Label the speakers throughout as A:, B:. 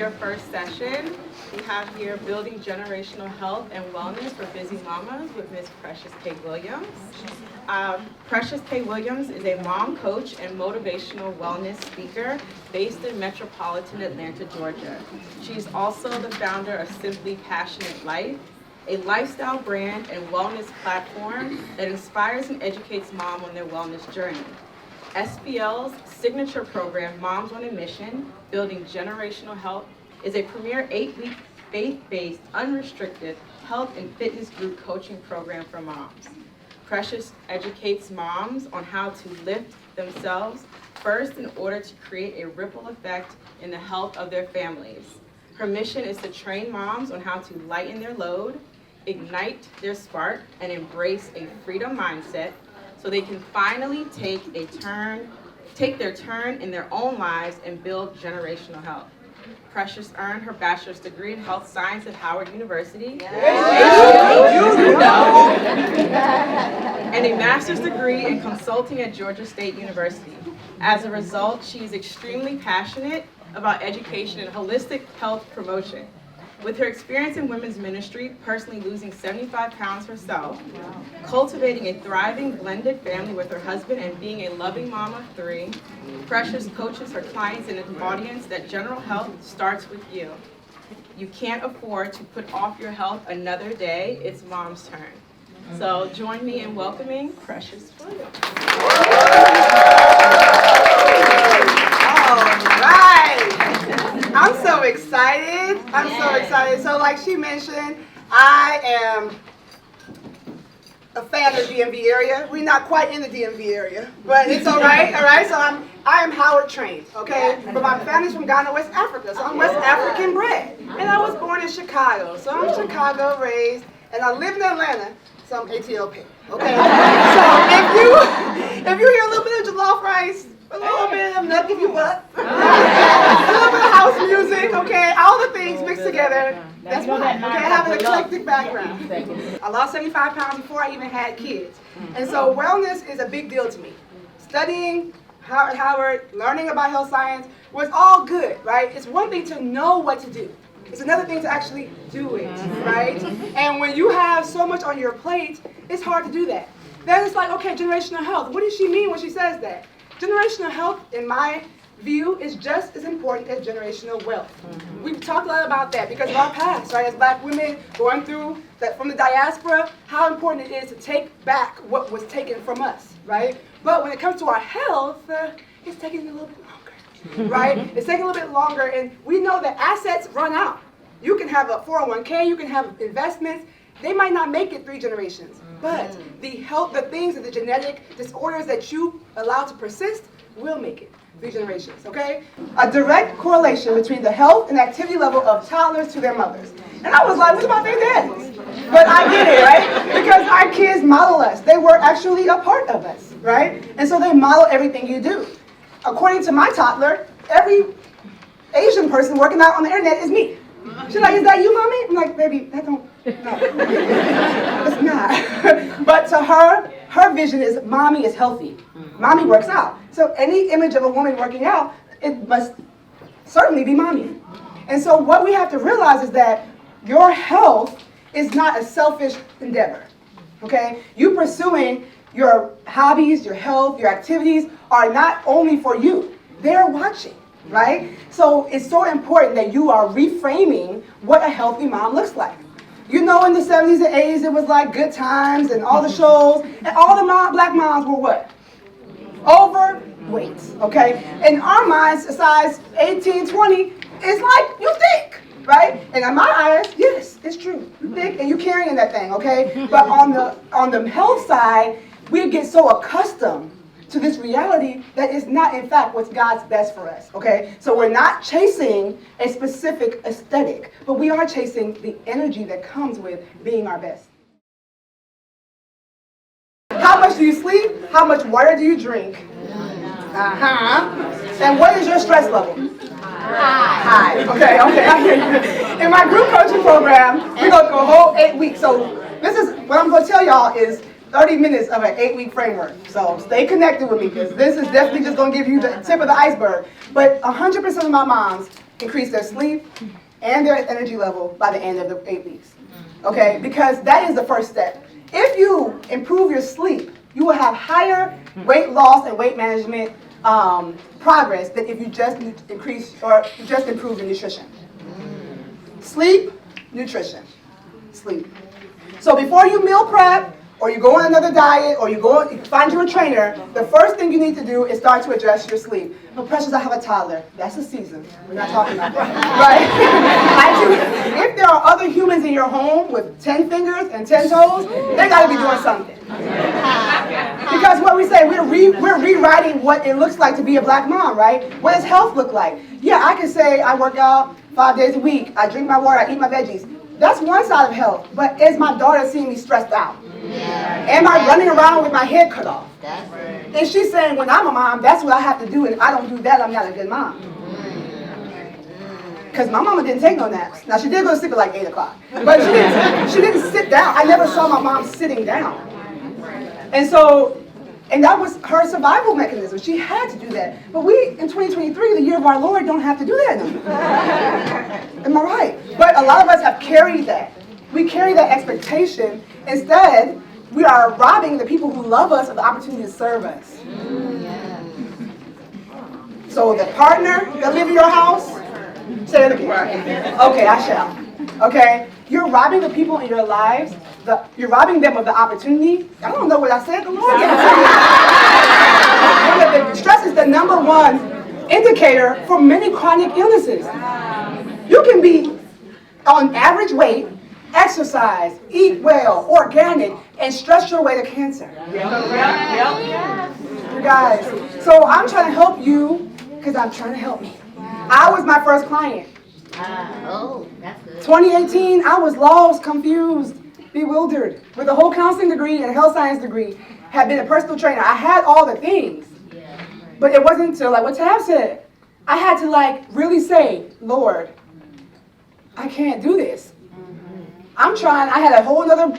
A: your first session. We have here Building Generational Health and Wellness for Busy Mamas with Ms. Precious K. Williams. Precious K. Williams is a mom coach and motivational wellness speaker based in metropolitan Atlanta, Georgia. She's also the founder of Simply Passionate Life, a lifestyle brand and wellness platform that inspires and educates moms on their wellness journey. SPL's signature program, Moms on a Mission, Building Generational Health, is a premier 8-week faith-based, unrestricted health and fitness group coaching program for moms. Precious educates moms on how to lift themselves first in order to create a ripple effect in the health of their families. Her mission is to train moms on how to lighten their load, ignite their spark, and embrace a freedom mindset so they can finally take their turn in their own lives and build generational health. Precious earned her bachelor's degree in health science at Howard University and a master's degree in consulting at Georgia State University. As a result, she is extremely passionate about education and holistic health promotion. With her experience in women's ministry, personally losing 75 pounds herself, cultivating a thriving blended family with her husband, and being a loving mom of 3, Precious coaches her clients in an audience that general health starts with you. You can't afford to put off your health another day. It's mom's turn. So join me in welcoming Precious Williams.
B: I'm so excited. So like she mentioned, I am a fan of the DMV area. We're not quite in the DMV area, but it's all right. So I am Howard trained, okay? But my family's from Ghana, West Africa, so I'm West African bred. And I was born in Chicago, so I'm Chicago raised, and I live in Atlanta, so I'm ATL paid, okay? So if you hear a little bit of jollof rice, a little bit of nucky you butt, a little bit of house music, okay? All the things mixed together. That's why, okay? I have an eclectic background. I lost 75 pounds before I even had kids. And so wellness is a big deal to me. Studying Howard, learning about health science was all good, right? It's one thing to know what to do. It's another thing to actually do it, right? And when you have so much on your plate, it's hard to do that. Then it's like, okay, generational health. What does she mean when she says that? Generational health, in my view, is just as important as generational wealth. We've talked a lot about that because of our past, right? As Black women going through that from the diaspora, how important it is to take back what was taken from us, right? But when it comes to our health, it's taking a little bit longer, right? It's taking a little bit longer, and we know that assets run out. You can have a 401k, you can have investments. They might not make it 3 generations, but the things and the genetic disorders that you allow to persist will make it 3 generations, okay? A direct correlation between the health and activity level of toddlers to their mothers. And I was like, what about their daddies? But I get it, right? Because our kids model us. They were actually a part of us, right? And so they model everything you do. According to my toddler, every Asian person working out on the internet is me. She's like, is that you, mommy? I'm like, baby, that don't, no. It's not. But to her vision is mommy is healthy. Mommy works out. So any image of a woman working out, it must certainly be mommy. And so what we have to realize is that your health is not a selfish endeavor, okay? You pursuing your hobbies, your health, your activities are not only for you. They're watching. Right? So it's so important that you are reframing what a healthy mom looks like. You know, in the 70s and 80s, it was like Good Times and all the shows, and all the Black moms were what? Overweight, okay? In our minds, a size 18, 20 is like, you thick, right? And in my eyes, yes, it's true. You thick and you carrying that thing, okay? But on the health side, we get so accustomed to this reality that is not, in fact, what's God's best for us, okay? So we're not chasing a specific aesthetic, but we are chasing the energy that comes with being our best. How much do you sleep? How much water do you drink? And what is your stress level? High. Okay, I hear you. In my group coaching program, we go through a whole 8 weeks. So this is, what I'm going to tell y'all is 30 minutes of an 8-week framework. So stay connected with me because this is definitely just going to give you the tip of the iceberg. But 100% of my moms increase their sleep and their energy level by the end of the 8 weeks. Okay, because that is the first step. If you improve your sleep, you will have higher weight loss and weight management progress than if you just increase or just improve your nutrition. Sleep, nutrition, sleep. So before you meal prep, or you go on another diet, or you find you a trainer, the first thing you need to do is start to address your sleep. Oh, Precious, I have a toddler. That's a season. We're not talking about that. Right? If there are other humans in your home with 10 fingers and 10 toes, they got to be doing something. Because what we say, we're rewriting what it looks like to be a black mom, right? What does health look like? Yeah, I can say I work out 5 days a week. I drink my water. I eat my veggies. That's one side of health. But is my daughter seeing me stressed out? Am I running around with my head cut off? And she's saying, when I'm a mom, that's what I have to do, and if I don't do that, I'm not a good mom. Because my mama didn't take no naps. Now, she did go to sleep at like 8 o'clock. But she didn't sit down. I never saw my mom sitting down. And that was her survival mechanism. She had to do that. But we, in 2023, the year of our Lord, don't have to do that anymore. Am I right? But a lot of us have carried that. We carry that expectation. Instead, we are robbing the people who love us of the opportunity to serve us. So the partner that live in your house, say it again. Okay, I shall. Okay? You're robbing the people in your lives. You're robbing them of the opportunity. I don't know what I said. The Lord gave it to me. Stress is the #1 indicator for many chronic illnesses. You can be on average weight, exercise, eat well, organic, and stress your way to cancer. You guys. So I'm trying to help you because I'm trying to help me. I was my first client.
C: Oh, that's good.
B: 2018, I was lost, confused, bewildered. With a whole counseling degree and a health science degree, had been a personal trainer. I had all the things. But it wasn't until, like what Tab said, I had to really say, Lord, I can't do this. I'm trying. I had a whole other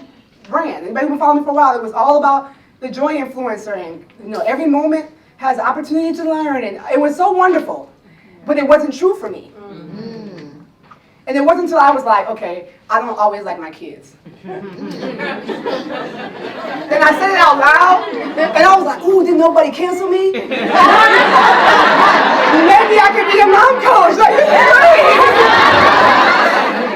B: brand. Anybody who followed me for a while, it was all about the joy influencer, and every moment has an opportunity to learn, and it was so wonderful. But it wasn't true for me. And it wasn't until I was like, okay, I don't always like my kids. Then I said it out loud, and I was like, ooh, did nobody cancel me? Maybe I could be a mom coach. Like, this is great.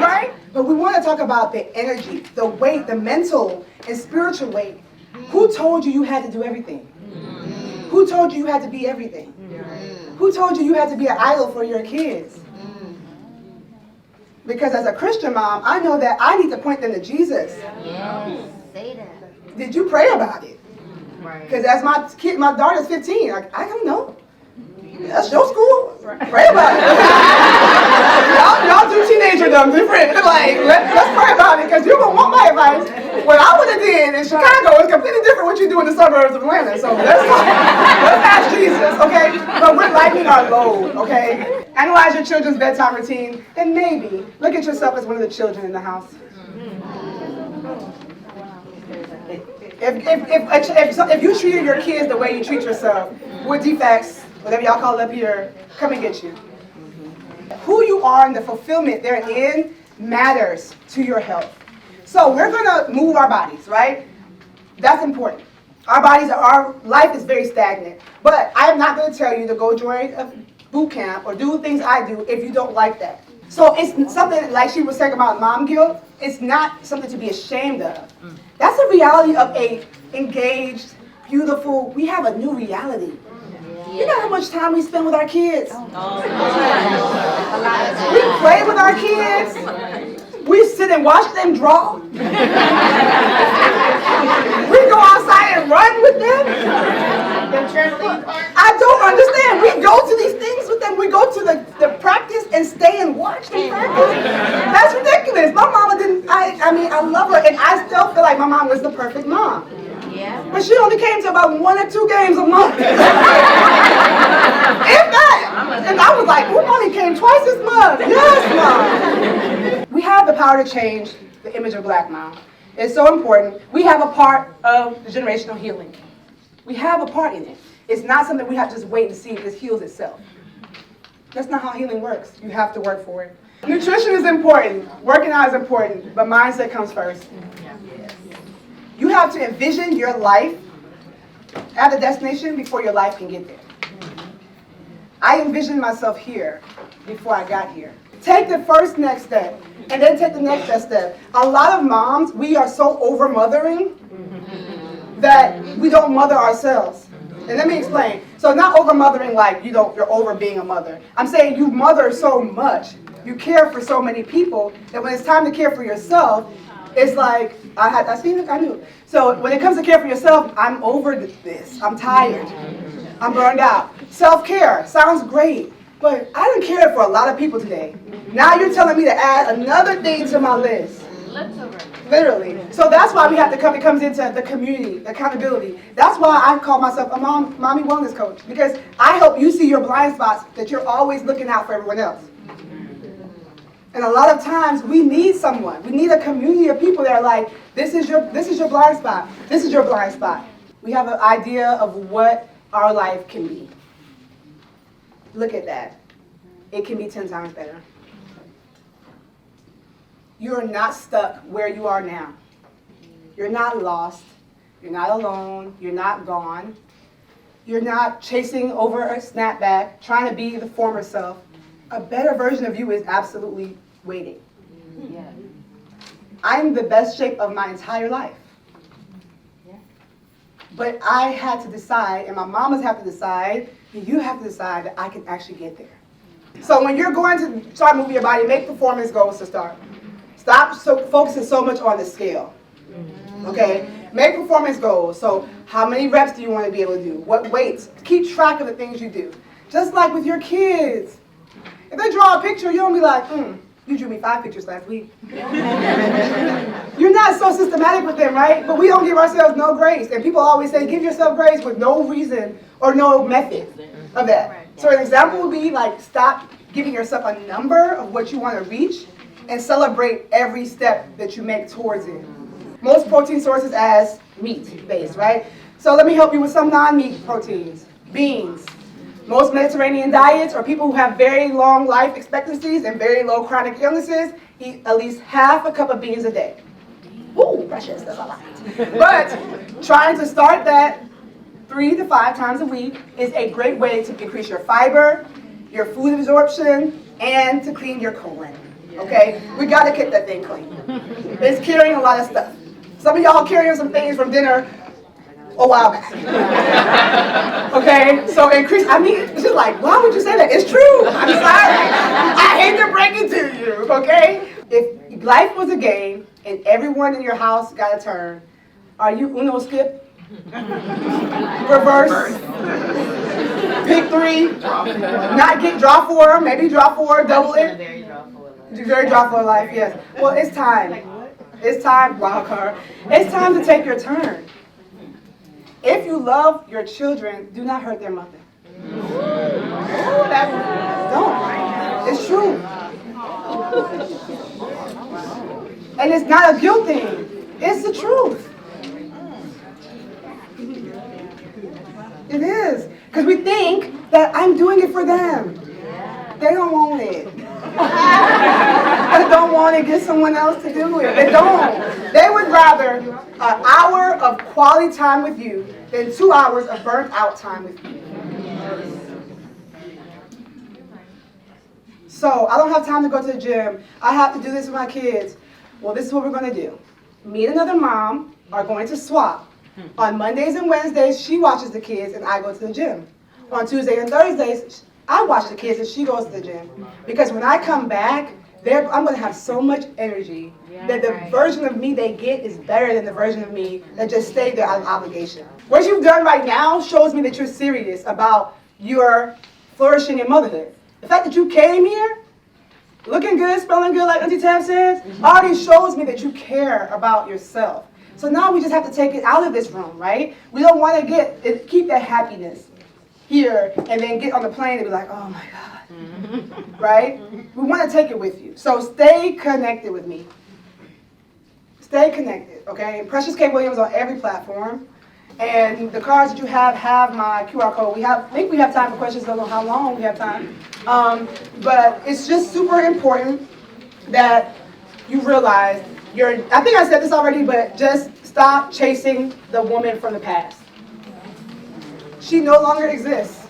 B: Right? But we want to talk about the energy, the weight, the mental and spiritual weight. Who told you you had to do everything? Who told you you had to be everything? Who told you you had to be an idol for your kids? Because as a Christian mom, I know that I need to point them to Jesus.
C: Yes, say that.
B: Did you pray about it? Because as my daughter's 15, I don't know. That's your school. Pray about it. y'all do teenagerdom different. Like, let's pray about it, because you're going to want my advice. What I would have did in Chicago is completely different what you do in the suburbs of Atlanta. So let's ask Jesus, okay? But we're lightening our load, okay? Analyze your children's bedtime routine, and maybe look at yourself as one of the children in the house. If you treated your kids the way you treat yourself, with defects, whatever y'all call it up here, come and get you. Who you are and the fulfillment therein matters to your health. So we're going to move our bodies, right? That's important. Our life is very stagnant. But I'm not going to tell you to go join a boot camp or do things I do if you don't like that. So it's something, like she was talking about mom guilt, it's not something to be ashamed of. That's the reality of a engaged, beautiful, we have a new reality. You know how much time we spend with our kids? We play with our kids. We sit and watch them draw. We go outside and run with them. I don't understand. We go to these things with them. We go to the practice and stay and watch them practice. That's ridiculous. My mama didn't, I love her, and I still feel like my mom was the perfect mom.
C: Yeah.
B: But she only came to about 1 or 2 games a month. If that. And I was like, oh, mommy came twice this month. Yes, mom. We have the power to change the image of black mom. It's so important. We have a part of the generational healing. We have a part in it. It's not something we have to just wait and see if it heals itself. That's not how healing works. You have to work for it. Nutrition is important. Working out is important, but mindset comes first. You have to envision your life at the destination before your life can get there. I envisioned myself here before I got here. Take the first next step, and then take the next best step. A lot of moms, we are so over-mothering that we don't mother ourselves. And let me explain. So not over-mothering like you're over being a mother. I'm saying you mother so much, you care for so many people, that when it's time to care for yourself, it's like, I knew. So when it comes to care for yourself, I'm over this. I'm tired. I'm burned out. Self-care sounds great, but I didn't care for a lot of people today. Now you're telling me to add another thing to my list. Literally. So that's why it comes into the community, accountability. That's why I call myself a mommy wellness coach, because I help you see your blind spots that you're always looking out for everyone else. And a lot of times we need someone. We need a community of people that are like, this is your blind spot. This is your blind spot. We have an idea of what our life can be. Look at that. It can be 10 times better. You are not stuck where you are now. You're not lost. You're not alone. You're not gone. You're not chasing over a snapback, trying to be the former self. A better version of you is absolutely waiting. I'm the best shape of my entire life. But I had to decide, and my mamas have to decide, and you have to decide that I can actually get there. So when you're going to start moving your body, make performance goals to start. Stop focusing so much on the scale. Okay? Make performance goals. So how many reps do you want to be able to do? What weights? Keep track of the things you do. Just like with your kids. If they draw a picture, you don't be like, you drew me 5 pictures last week. You're not so systematic with them, right? But we don't give ourselves no grace. And people always say, give yourself grace with no reason or no method of that. So an example would be like, stop giving yourself a number of what you want to reach and celebrate every step that you make towards it. Most protein sources as meat-based, right? So let me help you with some non-meat proteins. Beans. Most Mediterranean diets, or people who have very long life expectancies and very low chronic illnesses, eat at least half a cup of beans a day. Ooh, precious, that's a lot. But trying to start that 3 to 5 times a week is a great way to increase your fiber, your food absorption, and to clean your colon. Okay? We got to get that thing clean. It's carrying a lot of stuff. Some of y'all carrying some things from dinner a while back. Okay? So increase, it's just like, why would you say that? It's true. I'm sorry. I hate to break it to you. Okay? If life was a game and everyone in your house got a turn, are you Uno skip? Reverse? Pick 3? Not get draw 4, maybe draw 4, double it? Very draw for life, yes. Well, it's time. It's time, wild card. It's time to take your turn. If you love your children, do not hurt their mother. Don't. It's true. And it's not a guilt thing. It's the truth. It is. Because we think that I'm doing it for them. They don't want it. They don't want to get someone else to do it. They don't. They would rather an hour of quality time with you than 2 hours of burnt out time with you. So I don't have time to go to the gym. I have to do this with my kids. Well, this is what we're going to do. Me and another mom are going to swap. On Mondays and Wednesdays, she watches the kids and I go to the gym. On Tuesdays and Thursdays, I watch the kids and she goes to the gym. Because when I come back, I'm going to have so much energy that the version of me they get is better than the version of me that just stayed there out of obligation. What you've done right now shows me that you're serious about your flourishing in motherhood. The fact that you came here, looking good, smelling good like Auntie Tab says, already shows me that you care about yourself. So now we just have to take it out of this room, right? We don't want to keep that happiness here and then get on the plane and be like, oh my God, right? We want to take it with you. So stay connected with me. Stay connected, okay? Precious K. Williams on every platform. And the cards that you have my QR code. I think we have time for questions. I don't know how long we have time. But it's just super important that you realize I think I said this already, but just stop chasing the woman from the past. She no longer exists.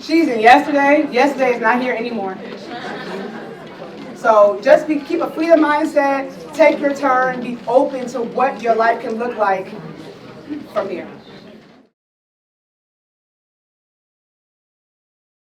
B: She's in yesterday. Yesterday is not here anymore. So just keep a freedom mindset, take your turn, be open to what your life can look like from here.